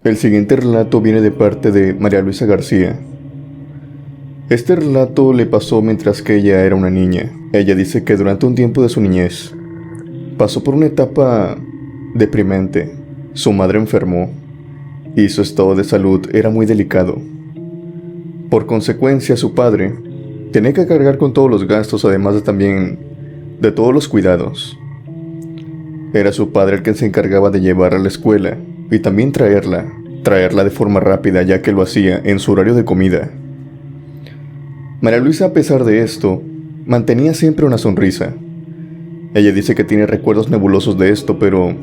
El siguiente relato viene de parte de María Luisa García. Este relato le pasó mientras que ella era una niña. Ella dice que durante un tiempo de su niñez pasó por una etapa deprimente. Su madre enfermó y su estado de salud era muy delicado. Por consecuencia, su padre tenía que cargar con todos los gastos, además de también de todos los cuidados. Era su padre el que se encargaba de llevarla a la escuela y también traerla de forma rápida, ya que lo hacía en su horario de comida. María Luisa, a pesar de esto, mantenía siempre una sonrisa. Ella dice que tiene recuerdos nebulosos de esto, pero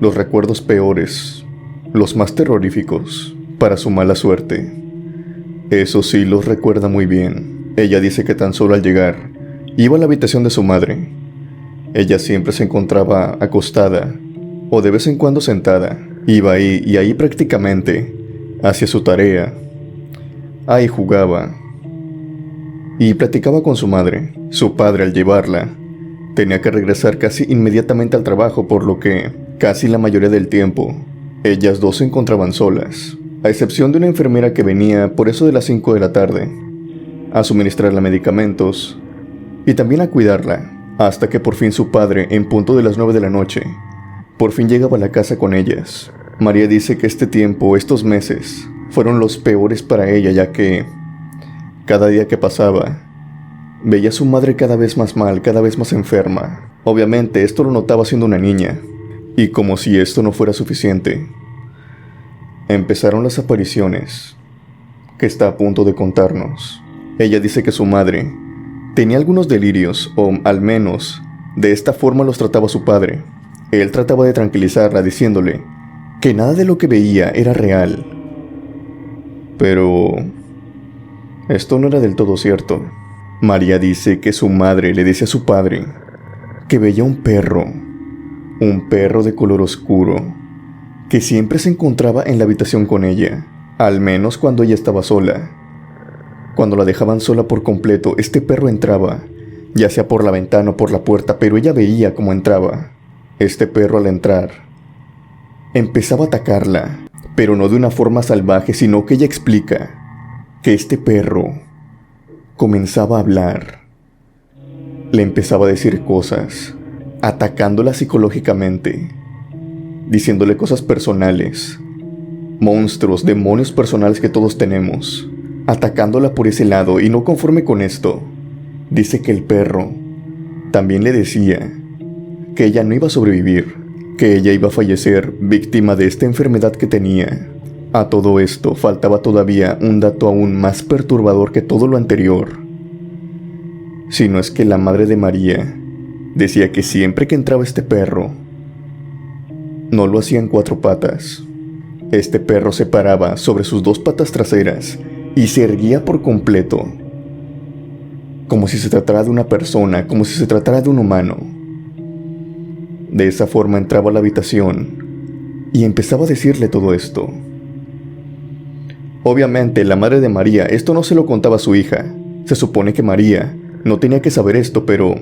los recuerdos peores, los más terroríficos, para su mala suerte, eso sí los recuerda muy bien. Ella dice que tan solo al llegar, iba a la habitación de su madre. Ella siempre se encontraba acostada, o de vez en cuando sentada. Iba ahí y ahí prácticamente hacía su tarea. Ahí jugaba y platicaba con su madre. Su padre, al llevarla, tenía que regresar casi inmediatamente al trabajo, por lo que casi la mayoría del tiempo ellas dos se encontraban solas, a excepción de una enfermera que venía por eso de las 5 de la tarde a suministrarle medicamentos y también a cuidarla, hasta que por fin su padre, en punto de las 9 de la noche, por fin llegaba a la casa con ellas. María dice que este tiempo, estos meses, fueron los peores para ella, ya que cada día que pasaba, veía a su madre cada vez más mal, cada vez más enferma. Obviamente esto lo notaba siendo una niña, y como si esto no fuera suficiente, empezaron las apariciones que está a punto de contarnos. Ella dice que su madre tenía algunos delirios, o al menos de esta forma los trataba su padre. Él trataba de tranquilizarla diciéndole que nada de lo que veía era real. Pero esto no era del todo cierto. María dice que su madre le decía a su padre que veía un perro de color oscuro, que siempre se encontraba en la habitación con ella, al menos cuando ella estaba sola. Cuando la dejaban sola por completo, este perro entraba, ya sea por la ventana o por la puerta, pero ella veía cómo entraba. Este perro, al entrar, empezaba a atacarla, pero no de una forma salvaje, sino que ella explica que este perro comenzaba a hablar. Le empezaba a decir cosas, atacándola psicológicamente, diciéndole cosas personales, monstruos, demonios personales que todos tenemos, atacándola por ese lado. Y no conforme con esto, dice que el perro también le decía que ella no iba a sobrevivir, que ella iba a fallecer víctima de esta enfermedad que tenía. A todo esto faltaba todavía un dato aún más perturbador que todo lo anterior, si no es que la madre de María decía que siempre que entraba este perro, no lo hacía en 4 patas. Este perro se paraba sobre sus 2 patas traseras y se erguía por completo, como si se tratara de una persona, como si se tratara de un humano. De esa forma entraba a la habitación y empezaba a decirle todo esto. Obviamente la madre de María esto no se lo contaba a su hija. Se supone que María no tenía que saber esto, pero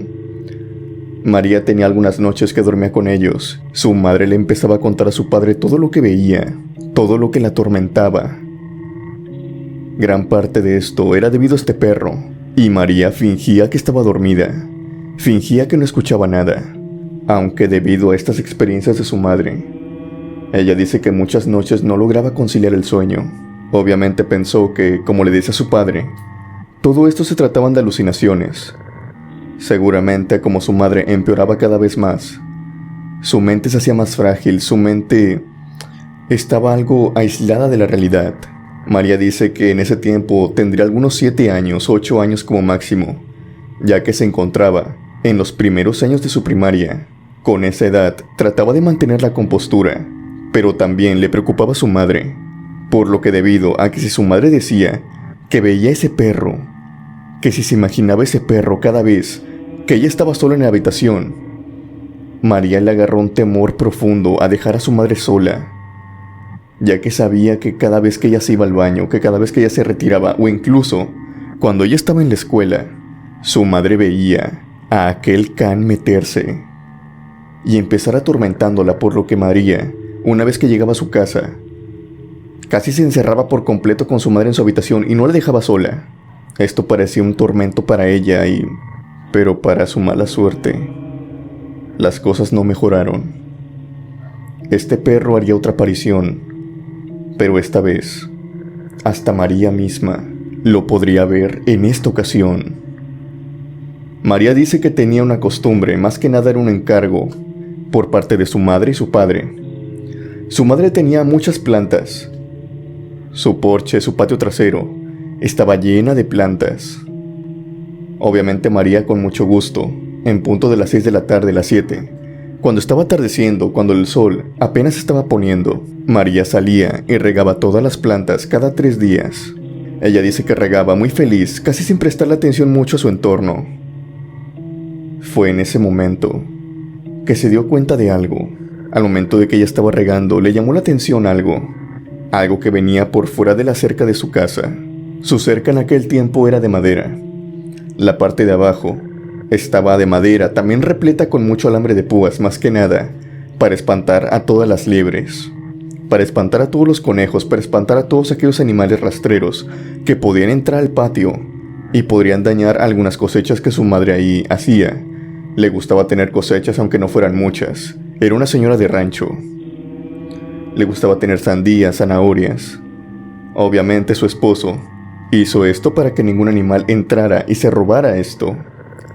María tenía algunas noches que dormía con ellos. Su madre le empezaba a contar a su padre todo lo que veía, todo lo que la atormentaba. Gran parte de esto era debido a este perro, y María fingía que estaba dormida, fingía que no escuchaba nada, aunque debido a estas experiencias de su madre, ella dice que muchas noches no lograba conciliar el sueño. Obviamente pensó que, como le dice a su padre, todo esto se trataban de alucinaciones. Seguramente, como su madre empeoraba cada vez más, su mente se hacía más frágil, su mente estaba algo aislada de la realidad. María dice que en ese tiempo tendría algunos 7 años, 8 años como máximo, ya que se encontraba en los primeros años de su primaria. Con esa edad trataba de mantener la compostura, pero también le preocupaba a su madre, por lo que debido a que si su madre decía que veía ese perro, que si se imaginaba ese perro cada vez que ella estaba sola en la habitación, María le agarró un temor profundo a dejar a su madre sola, ya que sabía que cada vez que ella se iba al baño, que cada vez que ella se retiraba, o incluso cuando ella estaba en la escuela, su madre veía a aquel can meterse y empezar atormentándola, por lo que María una vez que llegaba a su casa, casi se encerraba por completo con su madre en su habitación y no la dejaba sola. Esto parecía un tormento para ella pero para su mala suerte, las cosas no mejoraron. Este perro haría otra aparición, pero esta vez, hasta María misma lo podría ver en esta ocasión. María dice que tenía una costumbre, más que nada era un encargo, por parte de su madre y su padre. Su madre tenía muchas plantas. Su porche, su patio trasero, estaba llena de plantas. Obviamente María, con mucho gusto, en punto de las 6 de la tarde, las 7, cuando estaba atardeciendo, cuando el sol apenas estaba poniendo, María salía y regaba todas las plantas cada 3 días. Ella dice que regaba muy feliz, casi sin prestarle atención mucho a su entorno. Fue en ese momento que se dio cuenta de algo. Al momento de que ella estaba regando, le llamó la atención algo que venía por fuera de la cerca de su casa. Su cerca en aquel tiempo era de madera. La parte de abajo estaba de madera, también repleta con mucho alambre de púas, más que nada para espantar a todas las liebres, para espantar a todos los conejos, para espantar a todos aquellos animales rastreros que podían entrar al patio y podrían dañar algunas cosechas que su madre ahí hacía. Le gustaba tener cosechas aunque no fueran muchas. Era una señora de rancho. Le gustaba tener sandías, zanahorias. Obviamente su esposo hizo esto para que ningún animal entrara y se robara esto.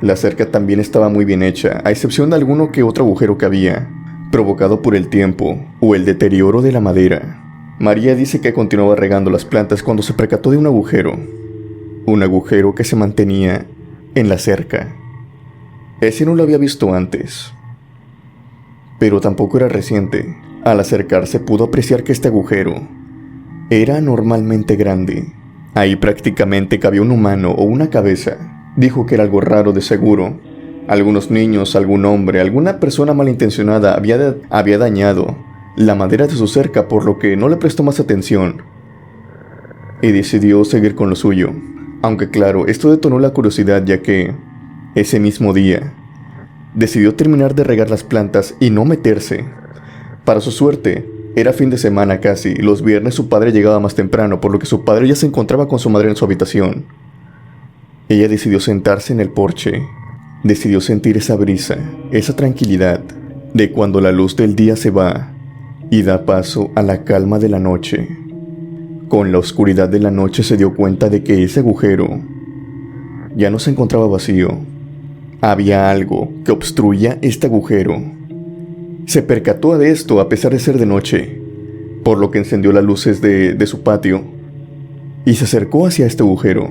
La cerca también estaba muy bien hecha, a excepción de alguno que otro agujero que había, provocado por el tiempo o el deterioro de la madera. María dice que continuaba regando las plantas cuando se percató de un agujero que se mantenía en la cerca. Ese no lo había visto antes, pero tampoco era reciente. Al acercarse pudo apreciar que este agujero era anormalmente grande. Ahí prácticamente cabía un humano o una cabeza. Dijo que era algo raro de seguro. Algunos niños, algún hombre, alguna persona malintencionada había dañado la madera de su cerca, por lo que no le prestó más atención y decidió seguir con lo suyo. Aunque claro, esto detonó la curiosidad, ya que ese mismo día decidió terminar de regar las plantas y no meterse. Para su suerte, era fin de semana casi. Los viernes su padre llegaba más temprano, por lo que su padre ya se encontraba con su madre en su habitación. Ella decidió sentarse en el porche. Decidió sentir esa brisa, esa tranquilidad de cuando la luz del día se va y da paso a la calma de la noche. Con la oscuridad de la noche se dio cuenta de que ese agujero ya no se encontraba vacío. Había algo que obstruía este agujero. Se percató de esto a pesar de ser de noche, por lo que encendió las luces de su patio y se acercó hacia este agujero.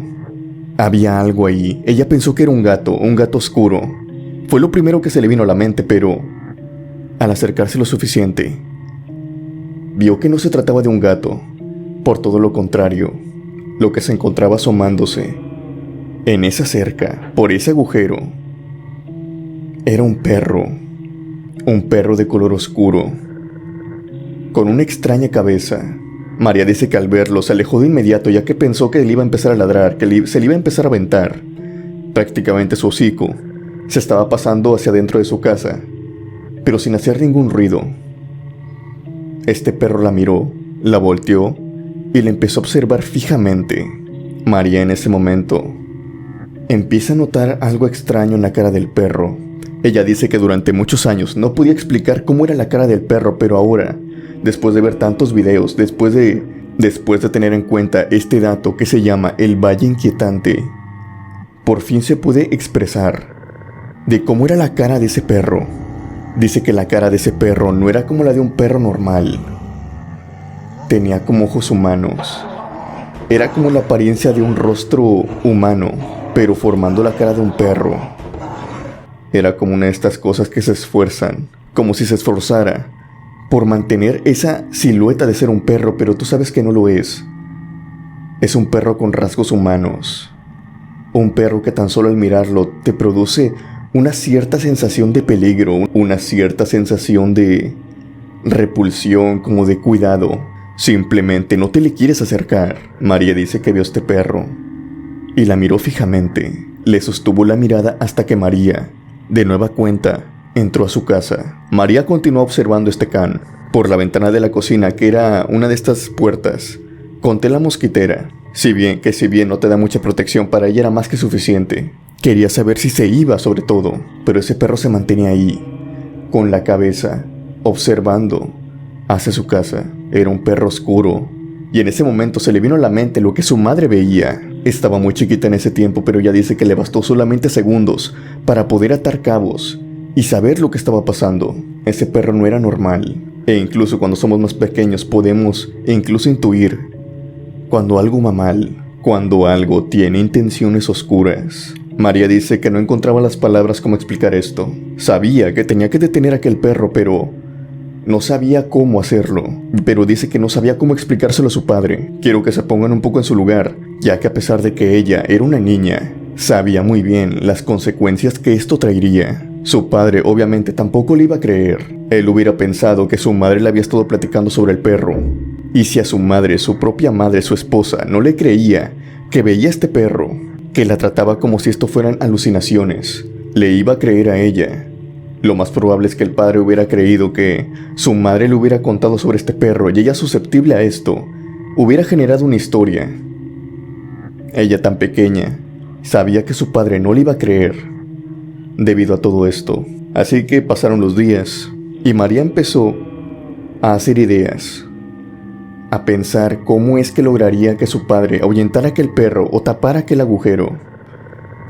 Había algo ahí. Ella pensó que era un gato oscuro. Fue lo primero que se le vino a la mente, pero al acercarse lo suficiente, vio que no se trataba de un gato. Por todo lo contrario, lo que se encontraba asomándose en esa cerca, por ese agujero, era un perro de color oscuro, con una extraña cabeza. María dice que al verlo se alejó de inmediato, ya que pensó que le iba a empezar a ladrar, que se le iba a empezar a aventar. Prácticamente su hocico se estaba pasando hacia dentro de su casa, pero sin hacer ningún ruido. Este perro la miró, la volteó y la empezó a observar fijamente. María en ese momento empieza a notar algo extraño en la cara del perro. Ella dice que durante muchos años no podía explicar cómo era la cara del perro, pero ahora, después de ver tantos videos, después de tener en cuenta este dato que se llama el Valle Inquietante, por fin se puede expresar de cómo era la cara de ese perro. Dice que la cara de ese perro no era como la de un perro normal. Tenía como ojos humanos. Era como la apariencia de un rostro humano, pero formando la cara de un perro. Era como una de estas cosas que se esfuerzan, como si se esforzara por mantener esa silueta de ser un perro, pero tú sabes que no lo es. Es un perro con rasgos humanos. Un perro que tan solo al mirarlo te produce una cierta sensación de peligro, una cierta sensación de repulsión, como de cuidado. Simplemente no te le quieres acercar. María dice que vio a este perro y la miró fijamente. Le sostuvo la mirada hasta que María, de nueva cuenta, entró a su casa. María continuó observando este can. por la ventana de la cocina, que era una de estas puertas, con tela mosquitera. Si bien no te da mucha protección, para ella era más que suficiente. Quería saber si se iba, sobre todo, pero ese perro se mantenía ahí, con la cabeza, observando hacia su casa. Era un perro oscuro, y en ese momento se le vino a la mente lo que su madre veía. Estaba muy chiquita en ese tiempo, pero ella dice que le bastó solamente segundos para poder atar cabos y saber lo que estaba pasando. Ese perro no era normal, e incluso cuando somos más pequeños podemos incluso intuir cuando algo va mal, cuando algo tiene intenciones oscuras. María dice que no encontraba las palabras como explicar esto. Sabía que tenía que detener a aquel perro, pero no sabía cómo hacerlo. Pero dice que no sabía cómo explicárselo a su padre. Quiero que se pongan un poco en su lugar, ya que a pesar de que ella era una niña, sabía muy bien las consecuencias que esto traería. Su padre obviamente tampoco le iba a creer. Él hubiera pensado que su madre le había estado platicando sobre el perro. Y si a su madre, su propia madre, su esposa, no le creía que veía a este perro, que la trataba como si esto fueran alucinaciones, le iba a creer a ella. Lo más probable es que el padre hubiera creído que su madre le hubiera contado sobre este perro y ella, susceptible a esto, hubiera generado una historia. Ella, tan pequeña, sabía que su padre no le iba a creer debido a todo esto. Así que pasaron los días y María empezó a hacer ideas, a pensar cómo es que lograría que su padre ahuyentara aquel perro o tapara aquel agujero.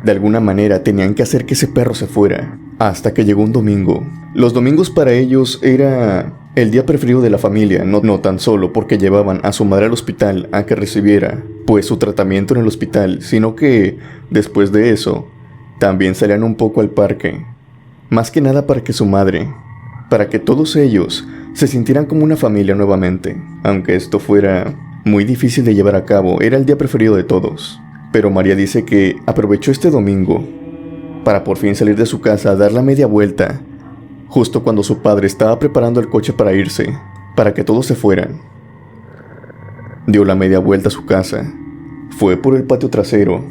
De alguna manera tenían que hacer que ese perro se fuera, hasta que llegó un domingo. Los domingos para ellos era el día preferido de la familia, no tan solo porque llevaban a su madre al hospital a que recibiera pues su tratamiento en el hospital, sino que después de eso también salían un poco al parque, más que nada para que su madre, para que todos ellos se sintieran como una familia nuevamente. Aunque esto fuera muy difícil de llevar a cabo, era el día preferido de todos. Pero María dice que aprovechó este domingo para por fin salir de su casa a dar la media vuelta, justo cuando su padre estaba preparando el coche para irse, para que todos se fueran. Dio la media vuelta a su casa, fue por el patio trasero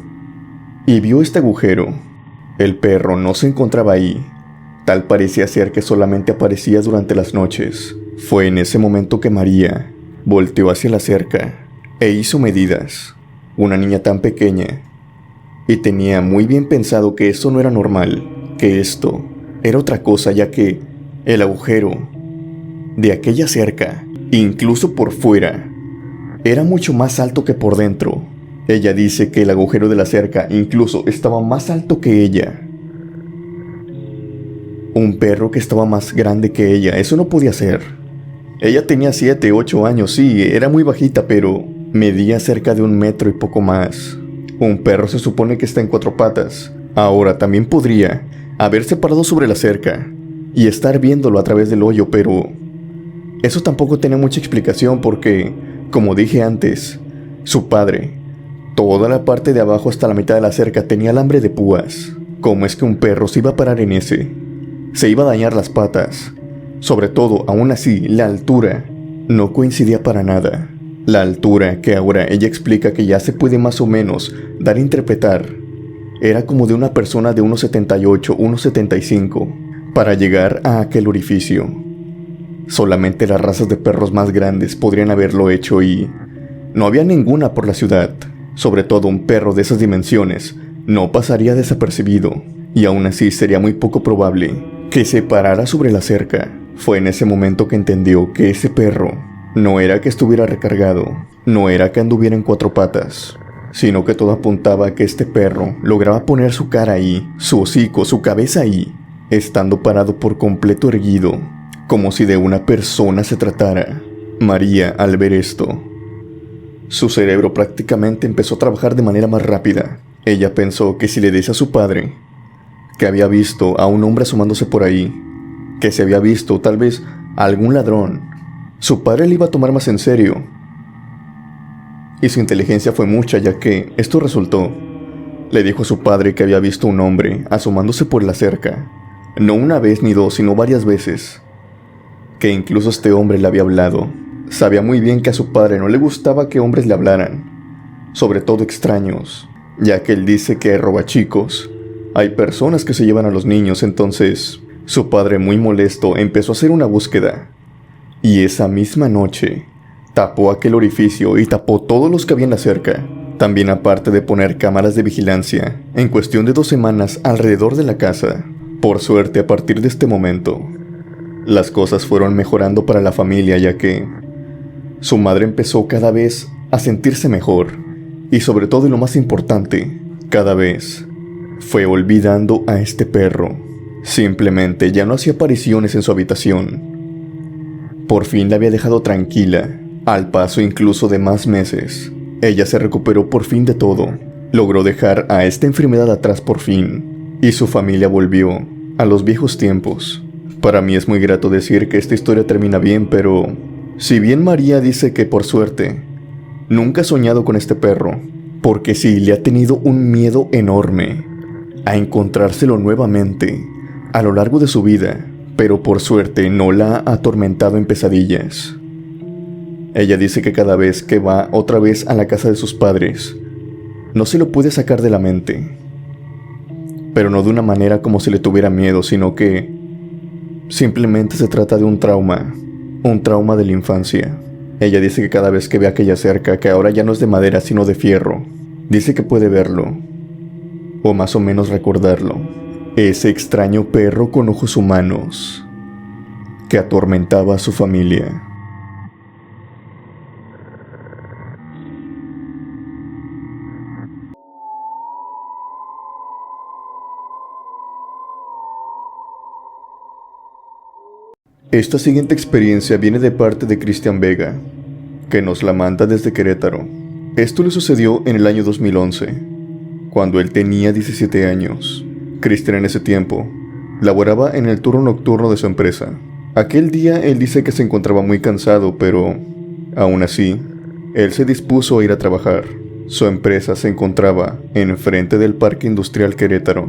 y vio este agujero. El perro no se encontraba ahí. Tal parecía ser que solamente aparecía durante las noches. Fue en ese momento que María volteó hacia la cerca e hizo medidas. Una niña tan pequeña, y tenía muy bien pensado que esto no era normal, que esto era otra cosa, ya que el agujero de aquella cerca, incluso por fuera, era mucho más alto que por dentro. Ella dice que el agujero de la cerca incluso estaba más alto que ella. Un perro que estaba más grande que ella, eso no podía ser. Ella tenía 7, 8 años, sí, era muy bajita, pero medía cerca de 1 metro y poco más. Un perro se supone que está en 4 patas. Ahora también podría haberse parado sobre la cerca y estar viéndolo a través del hoyo, pero eso tampoco tenía mucha explicación porque, como dije antes, su padre, toda la parte de abajo hasta la mitad de la cerca tenía alambre de púas. ¿Cómo es que un perro se iba a parar en ese? Se iba a dañar las patas. Sobre todo, aún así, la altura no coincidía para nada. La altura, que ahora ella explica que ya se puede más o menos dar a interpretar, era como de una persona de 1,78, 1,75, para llegar a aquel orificio. Solamente las razas de perros más grandes podrían haberlo hecho y no había ninguna por la ciudad. Sobre todo un perro de esas dimensiones no pasaría desapercibido, y aún así sería muy poco probable que se parara sobre la cerca. Fue en ese momento que entendió que ese perro no era que estuviera recargado, no era que anduviera en 4 patas, sino que todo apuntaba a que este perro lograba poner su cara ahí, su hocico, su cabeza ahí, estando parado por completo erguido, como si de una persona se tratara. María, al ver esto, su cerebro prácticamente empezó a trabajar de manera más rápida. Ella pensó que si le decía a su padre que había visto a un hombre asomándose por ahí, que se había visto tal vez a algún ladrón, su padre le iba a tomar más en serio. Y su inteligencia fue mucha, ya que esto resultó. Le dijo a su padre que había visto un hombre asomándose por la cerca, no una vez ni dos, sino varias veces, que incluso este hombre le había hablado. Sabía muy bien que a su padre no le gustaba que hombres le hablaran, sobre todo extraños, ya que él dice que roba chicos. Hay personas que se llevan a los niños. Entonces su padre, muy molesto, empezó a hacer una búsqueda Y esa misma noche, tapó aquel orificio y tapó todos los que habían cerca. También aparte de poner cámaras de vigilancia, en cuestión de 2 semanas alrededor de la casa. Por suerte, a partir de este momento, las cosas fueron mejorando para la familia, ya que su madre empezó cada vez a sentirse mejor. Y sobre todo, y lo más importante, cada vez fue olvidando a este perro. Simplemente ya no hacía apariciones en su habitación. Por fin la había dejado tranquila, al paso incluso de más meses. Ella se recuperó por fin de todo. Logró dejar a esta enfermedad atrás por fin. Y su familia volvió a los viejos tiempos. Para mí es muy grato decir que esta historia termina bien, pero si bien María dice que por suerte nunca ha soñado con este perro, porque sí le ha tenido un miedo enorme a encontrárselo nuevamente a lo largo de su vida, pero por suerte no la ha atormentado en pesadillas. Ella dice que cada vez que va otra vez a la casa de sus padres, no se lo puede sacar de la mente. Pero no de una manera como si le tuviera miedo, sino que simplemente se trata de un trauma de la infancia. Ella dice que cada vez que ve aquella cerca, que ahora ya no es de madera sino de fierro, dice que puede verlo, o más o menos recordarlo. Ese extraño perro con ojos humanos que atormentaba a su familia. Esta siguiente experiencia viene de parte de Cristian Vega, que nos la manda desde Querétaro. Esto le sucedió en el año 2011, cuando él tenía 17 años. Cristian en ese tiempo laboraba en el turno nocturno de su empresa. Aquel día él dice que se encontraba muy cansado, pero aún así, él se dispuso a ir a trabajar. Su empresa se encontraba enfrente del Parque Industrial Querétaro.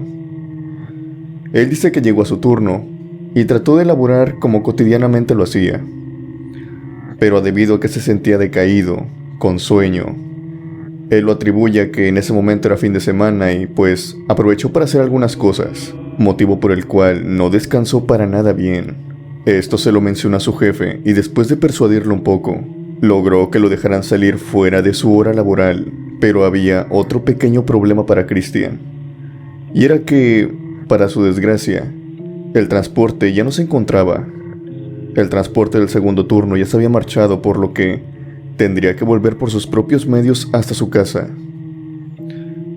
Él dice que llegó a su turno y trató de laborar como cotidianamente lo hacía. Pero debido a que se sentía decaído, con sueño, él lo atribuye a que en ese momento era fin de semana y pues aprovechó para hacer algunas cosas, motivo por el cual no descansó para nada bien. Esto se lo menciona a su jefe y después de persuadirlo un poco, logró que lo dejaran salir fuera de su hora laboral. Pero había otro pequeño problema para Cristian, y era que, para su desgracia, el transporte ya no se encontraba. El transporte del segundo turno ya se había marchado, por lo que tendría que volver por sus propios medios hasta su casa.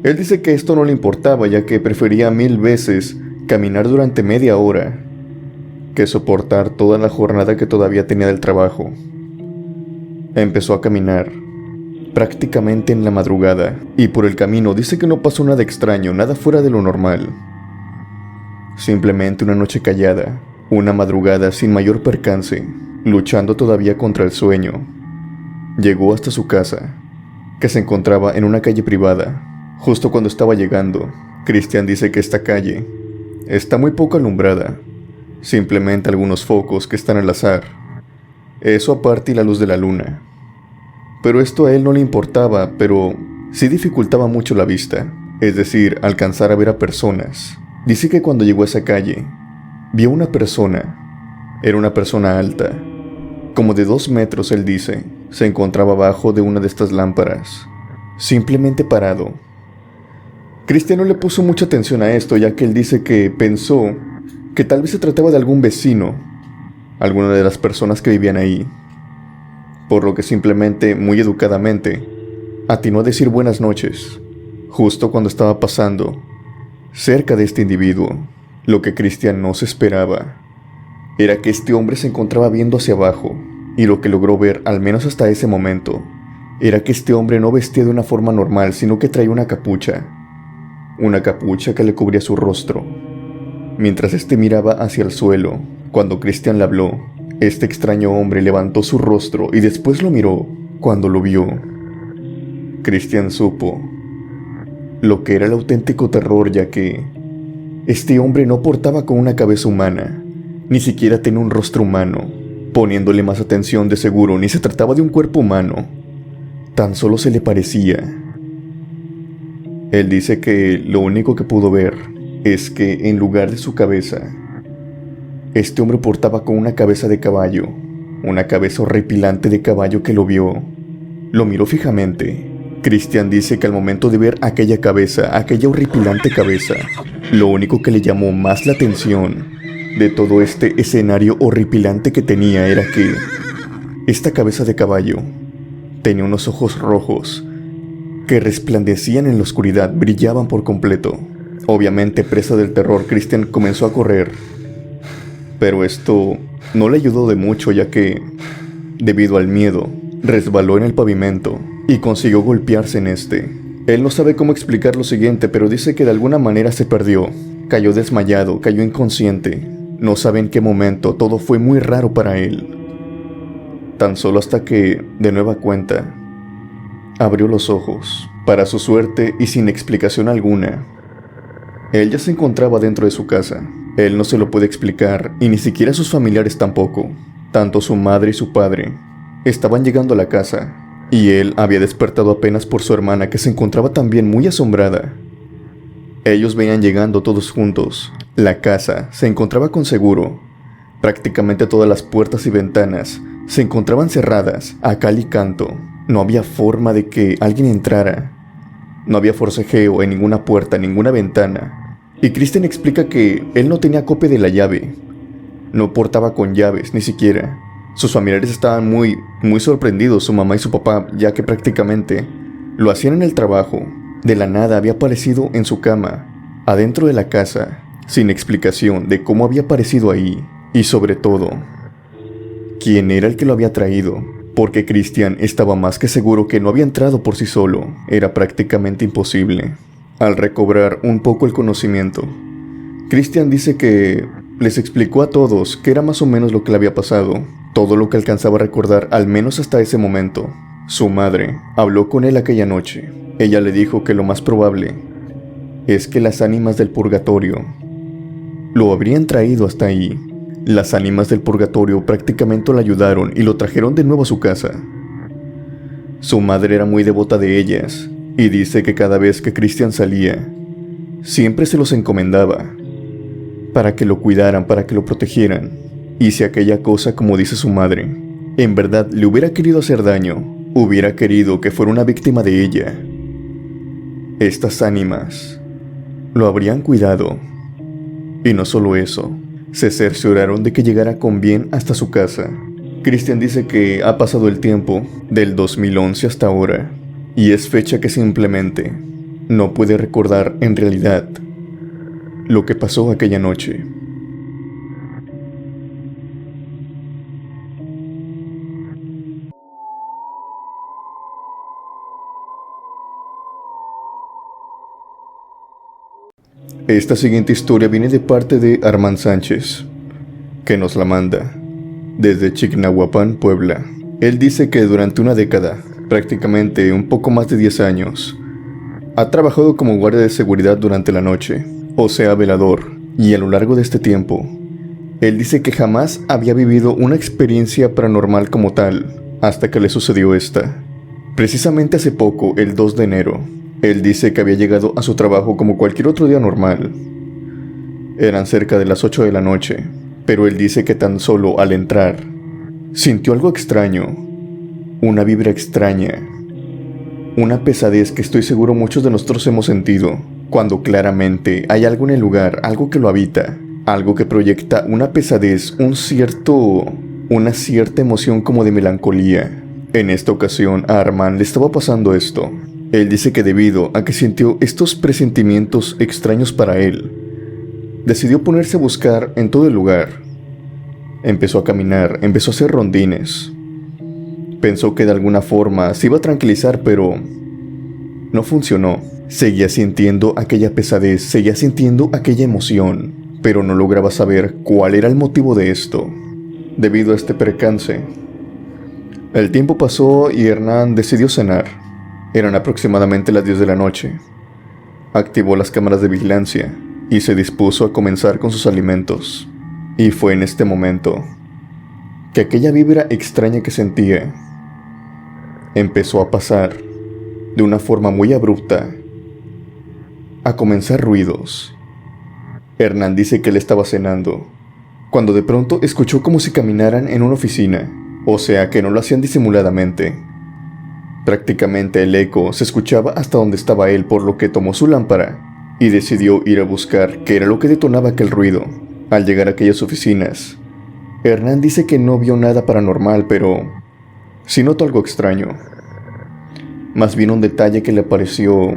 Él dice que esto no le importaba, ya que prefería 1000 veces caminar durante media hora que soportar toda la jornada que todavía tenía del trabajo. Empezó a caminar prácticamente en la madrugada, y por el camino dice que no pasó nada extraño, nada fuera de lo normal. Simplemente una noche callada, una madrugada sin mayor percance, luchando todavía contra el sueño. Llegó hasta su casa, que se encontraba en una calle privada. Justo cuando estaba llegando, Cristian dice que esta calle está muy poco alumbrada, simplemente algunos focos que están al azar. Eso aparte y la luz de la luna. Pero esto a él no le importaba, pero sí dificultaba mucho la vista, es decir, alcanzar a ver a personas. Dice que cuando llegó a esa calle, vio una persona. Era una persona alta, como de 2 metros, él dice. Se encontraba abajo de una de estas lámparas, simplemente parado. Cristian no le puso mucha atención a esto, ya que él dice que pensó que tal vez se trataba de algún vecino, alguna de las personas que vivían ahí. Por lo que simplemente, muy educadamente, atinó a decir buenas noches, justo cuando estaba pasando cerca de este individuo. Lo que Cristian no se esperaba era que este hombre se encontraba viendo hacia abajo, y lo que logró ver, al menos hasta ese momento, era que este hombre no vestía de una forma normal, sino que traía una capucha que le cubría su rostro. Mientras este miraba hacia el suelo, cuando Cristian le habló, este extraño hombre levantó su rostro y después lo miró. Cuando lo vio, Cristian supo lo que era el auténtico terror, ya que este hombre no portaba con una cabeza humana, ni siquiera tenía un rostro humano. Poniéndole más atención, de seguro ni se trataba de un cuerpo humano, tan solo se le parecía. Él dice que lo único que pudo ver es que en lugar de su cabeza, este hombre portaba con una cabeza de caballo, una cabeza horripilante de caballo que lo vio. Lo miró fijamente. Christian dice que al momento de ver aquella cabeza, aquella horripilante cabeza, lo único que le llamó más la atención de todo este escenario horripilante que tenía era que esta cabeza de caballo tenía unos ojos rojos que resplandecían en la oscuridad, brillaban por completo. Obviamente, presa del terror, Christian comenzó a correr. Pero esto no le ayudó de mucho, ya que, debido al miedo, resbaló en el pavimento y consiguió golpearse en este. Él no sabe cómo explicar lo siguiente, pero dice que de alguna manera se perdió. Cayó desmayado, cayó inconsciente. No sabe en qué momento, todo fue muy raro para él. Tan solo hasta que, de nueva cuenta, abrió los ojos. Para su suerte y sin explicación alguna, él ya se encontraba dentro de su casa. Él no se lo puede explicar, y ni siquiera sus familiares tampoco. Tanto su madre y su padre estaban llegando a la casa, y él había despertado apenas por su hermana, que se encontraba también muy asombrada. Ellos venían llegando todos juntos. La casa se encontraba con seguro. Prácticamente todas las puertas y ventanas se encontraban cerradas a cal y canto. No había forma de que alguien entrara. No había forcejeo en ninguna puerta, ninguna ventana. Y Christian explica que él no tenía copia de la llave. No portaba con llaves, ni siquiera. Sus familiares estaban muy sorprendidos, su mamá y su papá, ya que prácticamente lo hacían en el trabajo. De la nada había aparecido en su cama, adentro de la casa, sin explicación de cómo había aparecido ahí. Y sobre todo, quién era el que lo había traído. Porque Christian estaba más que seguro que no había entrado por sí solo. Era prácticamente imposible. Al recobrar un poco el conocimiento, Christian dice que les explicó a todos qué era más o menos lo que le había pasado. Todo lo que alcanzaba a recordar, al menos hasta ese momento. Su madre habló con él aquella noche. Ella le dijo que lo más probable es que las ánimas del purgatorio lo habrían traído hasta ahí. Las ánimas del purgatorio prácticamente lo ayudaron y lo trajeron de nuevo a su casa. Su madre era muy devota de ellas y dice que cada vez que Christian salía, siempre se los encomendaba para que lo cuidaran, para que lo protegieran. Y si aquella cosa, como dice su madre, en verdad le hubiera querido hacer daño, hubiera querido que fuera una víctima de ella, estas ánimas lo habrían cuidado. Y no solo eso, se cercioraron de que llegara con bien hasta su casa. Christian dice que ha pasado el tiempo del 2011 hasta ahora, y es fecha que simplemente no puede recordar en realidad lo que pasó aquella noche. Esta siguiente historia viene de parte de Armand Sánchez, que nos la manda desde Chignahuapan, Puebla. Él dice que durante una década, prácticamente un poco más de 10 años, ha trabajado como guardia de seguridad durante la noche, o sea, velador, y a lo largo de este tiempo, él dice que jamás había vivido una experiencia paranormal como tal, hasta que le sucedió esta. Precisamente hace poco, el 2 de enero, él dice que había llegado a su trabajo como cualquier otro día normal. Eran cerca de las 8 de la noche, pero él dice que tan solo al entrar, sintió algo extraño, una vibra extraña, una pesadez que estoy seguro muchos de nosotros hemos sentido, cuando claramente hay algo en el lugar, algo que lo habita, algo que proyecta una pesadez, una cierta emoción como de melancolía. En esta ocasión a Armand le estaba pasando esto. Él dice que debido a que sintió estos presentimientos extraños para él, decidió ponerse a buscar en todo el lugar. Empezó a caminar, empezó a hacer rondines. Pensó que de alguna forma se iba a tranquilizar, pero no funcionó. Seguía sintiendo aquella pesadez, seguía sintiendo aquella emoción, pero no lograba saber cuál era el motivo de esto. Debido a este percance, el tiempo pasó y Hernán decidió cenar. Eran aproximadamente las 10 de la noche. Activó las cámaras de vigilancia y se dispuso a comenzar con sus alimentos. Y fue en este momento que aquella vibra extraña que sentía empezó a pasar de una forma muy abrupta a comenzar ruidos. Hernán dice que él estaba cenando, cuando de pronto escuchó como si caminaran en una oficina. o sea que no lo hacían disimuladamente. Prácticamente el eco se escuchaba hasta donde estaba él, por lo que tomó su lámpara y decidió ir a buscar qué era lo que detonaba aquel ruido. Al llegar a aquellas oficinas, Hernán dice que no vio nada paranormal, pero sí notó algo extraño. Más bien un detalle que le pareció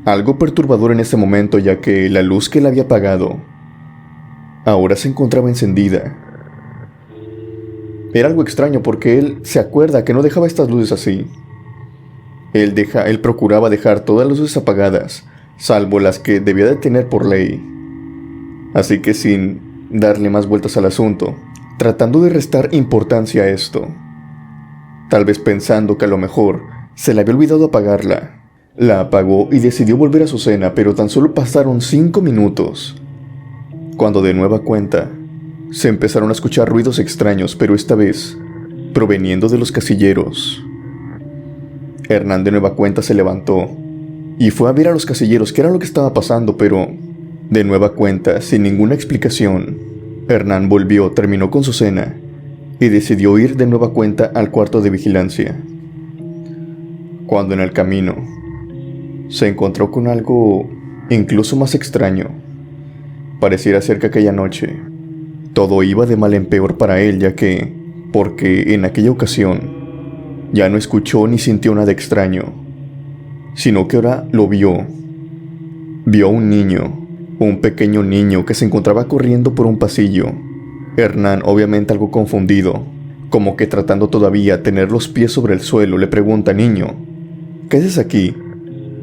algo perturbador en ese momento, ya que la luz que él había apagado ahora se encontraba encendida. Era algo extraño porque él se acuerda que no dejaba estas luces así. Él procuraba dejar todas las luces apagadas, salvo las que debía de tener por ley. Así que sin darle más vueltas al asunto, tratando de restar importancia a esto, tal vez pensando que a lo mejor se le había olvidado apagarla, la apagó y decidió volver a su cena, pero tan solo pasaron 5 minutos, cuando de nueva cuenta se empezaron a escuchar ruidos extraños, pero esta vez proveniendo de los casilleros. Hernán de nueva cuenta se levantó y fue a ver a los casilleros qué era lo que estaba pasando, pero de nueva cuenta, sin ninguna explicación, Hernán volvió, terminó con su cena y decidió ir de nueva cuenta al cuarto de vigilancia. Cuando en el camino se encontró con algo incluso más extraño. Pareciera ser que aquella noche todo iba de mal en peor para él, porque en aquella ocasión ya no escuchó ni sintió nada extraño, sino que ahora lo vio. Vio a un niño, un pequeño niño que se encontraba corriendo por un pasillo. Hernán, obviamente algo confundido, como que tratando todavía tener los pies sobre el suelo, le pregunta: «Niño, ¿qué haces aquí?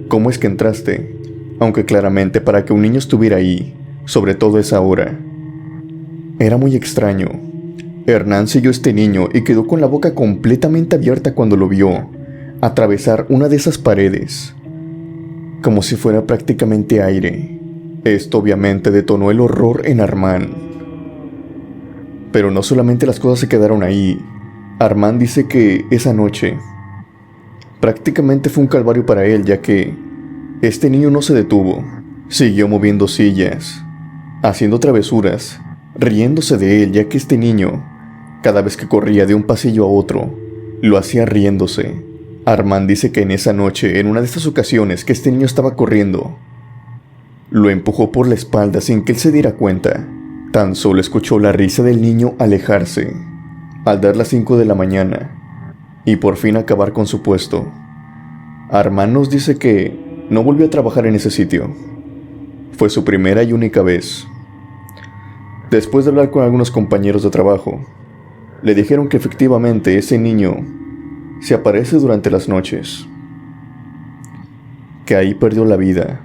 ¿Cómo es que entraste?». Aunque claramente para que un niño estuviera ahí, sobre todo a esa hora, era muy extraño. Hernán siguió a este niño y quedó con la boca completamente abierta cuando lo vio atravesar una de esas paredes, como si fuera prácticamente aire. Esto obviamente detonó el horror en Armand. Pero no solamente las cosas se quedaron ahí. Armand dice que esa noche prácticamente fue un calvario para él, ya que este niño no se detuvo. Siguió moviendo sillas, haciendo travesuras, riéndose de él, ya que este niño, cada vez que corría de un pasillo a otro, lo hacía riéndose. Armand dice que en esa noche, en una de estas ocasiones que este niño estaba corriendo, lo empujó por la espalda sin que él se diera cuenta. Tan solo escuchó la risa del niño alejarse, al dar las 5 de la mañana, y por fin acabar con su puesto. Armand nos dice que no volvió a trabajar en ese sitio. Fue su primera y única vez. Después de hablar con algunos compañeros de trabajo, le dijeron que efectivamente ese niño se aparece durante las noches, que ahí perdió la vida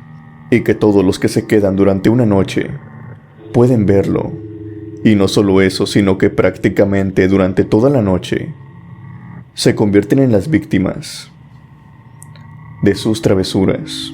y que todos los que se quedan durante una noche pueden verlo. Y no solo eso, sino que prácticamente durante toda la noche se convierten en las víctimas de sus travesuras.